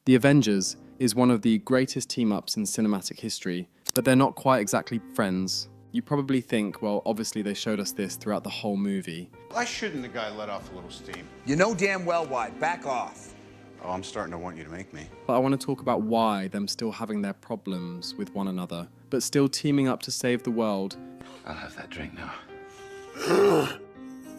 The Avengers is one of the greatest team-ups in cinematic history, but they're not quite exactly friends. You probably think, well, obviously they showed us this throughout the whole movie. Why shouldn't the guy let off a little steam? You know damn well why. Back off. Oh, I'm starting to want you to make me. But I want to talk about why them still having their problems with one another, but still teaming up to save the world, I'll have that drink now.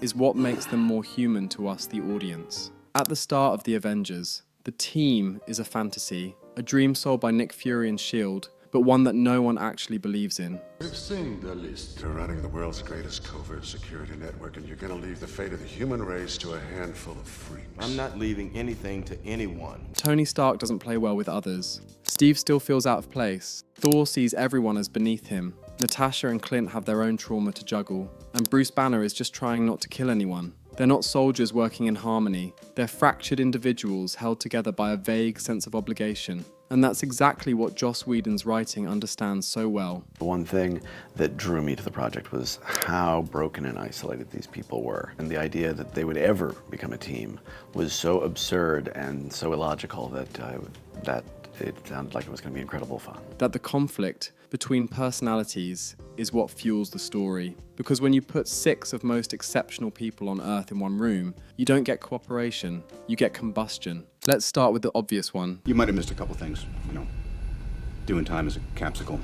is what makes them more human to us, the audience. At the start of the Avengers, the team is a fantasy, a dream sold by Nick Fury and S.H.I.E.L.D., but one that no one actually believes in. We've seen the list. You're running the world's greatest covert security network, and you're gonna leave the fate of the human race to a handful of freaks. I'm not leaving anything to anyone. Tony Stark doesn't play well with others. Steve still feels out of place. Thor sees everyone as beneath him. Natasha and Clint have their own trauma to juggle. And Bruce Banner is just trying not to kill anyone. They're not soldiers working in harmony. They're fractured individuals held together by a vague sense of obligation. And that's exactly what Joss Whedon's writing understands so well. The one thing that drew me to the project was how broken and isolated these people were. And the idea that they would ever become a team was so absurd and so illogical that it sounded like it was going to be incredible fun. That the conflict between personalities is what fuels the story. Because when you put 6 of most exceptional people on Earth in one room, you don't get cooperation, you get combustion. Let's start with the obvious one. You might have missed a couple things, doing time as a capsicle.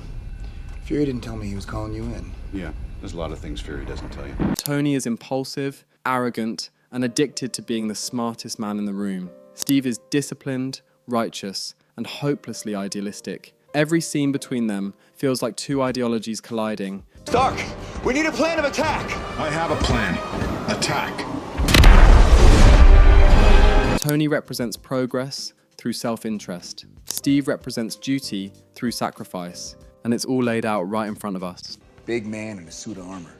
Fury didn't tell me he was calling you in. Yeah, there's a lot of things Fury doesn't tell you. Tony is impulsive, arrogant, and addicted to being the smartest man in the room. Steve is disciplined, righteous, and hopelessly idealistic. Every scene between them feels like 2 ideologies colliding. Stark, we need a plan of attack. I have a plan. Attack. Tony represents progress through self-interest. Steve represents duty through sacrifice. And it's all laid out right in front of us. Big man in a suit of armor.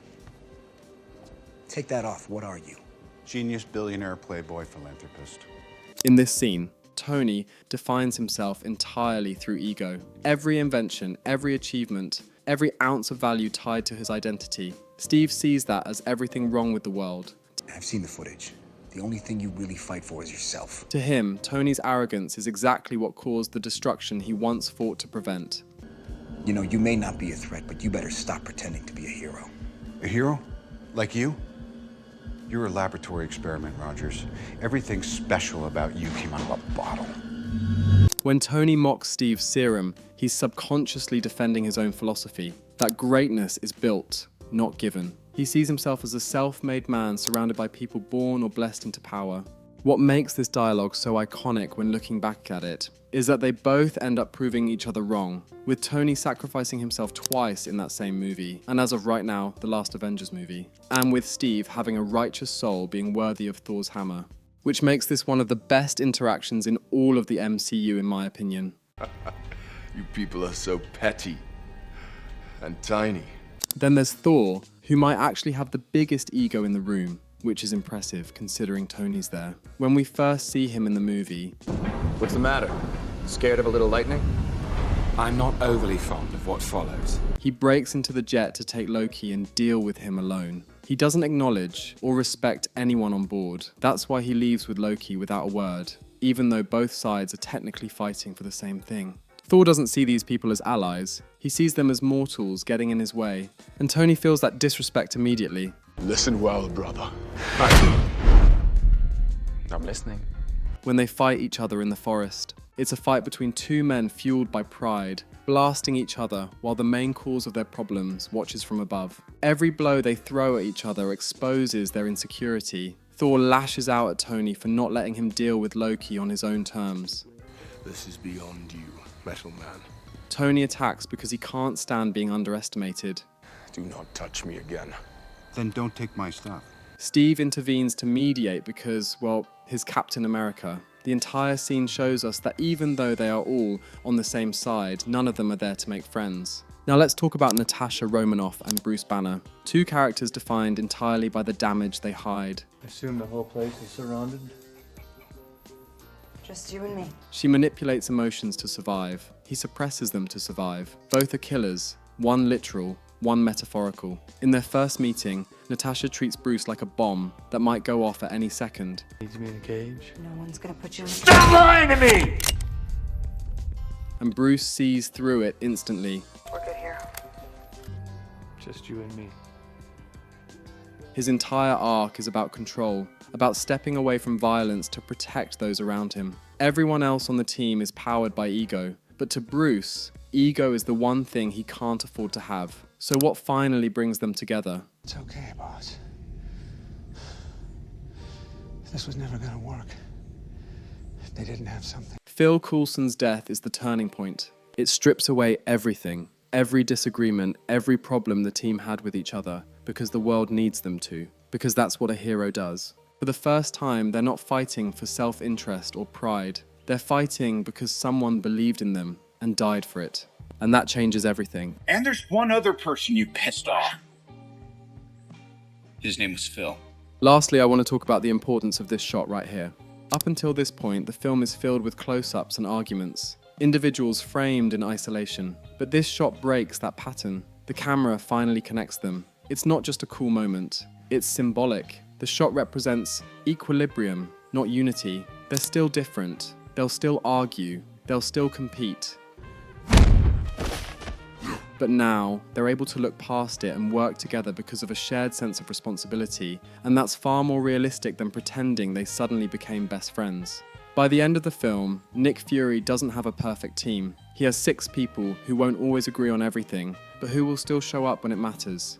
Take that off. What are you? Genius, billionaire, playboy, philanthropist. In this scene, Tony defines himself entirely through ego. Every invention, every achievement, every ounce of value tied to his identity. Steve sees that as everything wrong with the world. I've seen the footage. The only thing you really fight for is yourself. To him, Tony's arrogance is exactly what caused the destruction he once fought to prevent. You know, you may not be a threat, but you better stop pretending to be a hero. A hero? Like you? You're a laboratory experiment, Rogers. Everything special about you came out of a bottle. When Tony mocks Steve's serum, he's subconsciously defending his own philosophy. That greatness is built, not given. He sees himself as a self-made man surrounded by people born or blessed into power. What makes this dialogue so iconic when looking back at it is that they both end up proving each other wrong, with Tony sacrificing himself twice in that same movie, and as of right now, the last Avengers movie, and with Steve having a righteous soul being worthy of Thor's hammer, which makes this one of the best interactions in all of the MCU in my opinion. You people are so petty and tiny. Then there's Thor, who might actually have the biggest ego in the room, which is impressive considering Tony's there. When we first see him in the movie, What's the matter? Scared of a little lightning? I'm not overly fond of what follows. he breaks into the jet to take Loki and deal with him alone. He doesn't acknowledge or respect anyone on board. That's why he leaves with Loki without a word, even though both sides are technically fighting for the same thing. Thor doesn't see these people as allies. He sees them as mortals getting in his way, and Tony feels that disrespect immediately. Listen well, brother. I'm listening. When they fight each other in the forest, it's a fight between 2 men fueled by pride, blasting each other while the main cause of their problems watches from above. Every blow they throw at each other exposes their insecurity. Thor lashes out at Tony for not letting him deal with Loki on his own terms. This is beyond you, Metal Man. Tony attacks because he can't stand being underestimated. Do not touch me again. Then don't take my stuff. Steve intervenes to mediate because, well, he's Captain America. The entire scene shows us that even though they are all on the same side, none of them are there to make friends. Now let's talk about Natasha Romanoff and Bruce Banner, 2 characters defined entirely by the damage they hide. I assume the whole place is surrounded? Just you and me. She manipulates emotions to survive. He suppresses them to survive. Both are killers, one literal, one metaphorical. In their first meeting, Natasha treats Bruce like a bomb that might go off at any second. Needs me in a cage? No one's gonna put you in. Stop lying to me! and Bruce sees through it instantly. We're good here. Just you and me. His entire arc is about control, about stepping away from violence to protect those around him. Everyone else on the team is powered by ego, but to Bruce, ego is the one thing he can't afford to have. So what finally brings them together? It's okay, boss. This was never gonna work if they didn't have something. Phil Coulson's death is the turning point. It strips away everything, every disagreement, every problem the team had with each other, because the world needs them to, because that's what a hero does. For the first time, they're not fighting for self-interest or pride. They're fighting because someone believed in them and died for it. And that changes everything. And there's one other person you pissed off. His name was Phil. Lastly, I want to talk about the importance of this shot right here. Up until this point, the film is filled with close-ups and arguments. Individuals framed in isolation. But this shot breaks that pattern. The camera finally connects them. It's not just a cool moment. It's symbolic. The shot represents equilibrium, not unity. They're still different. They'll still argue. They'll still compete. But now, they're able to look past it and work together because of a shared sense of responsibility, and that's far more realistic than pretending they suddenly became best friends. By the end of the film, Nick Fury doesn't have a perfect team. He has 6 people who won't always agree on everything, but who will still show up when it matters.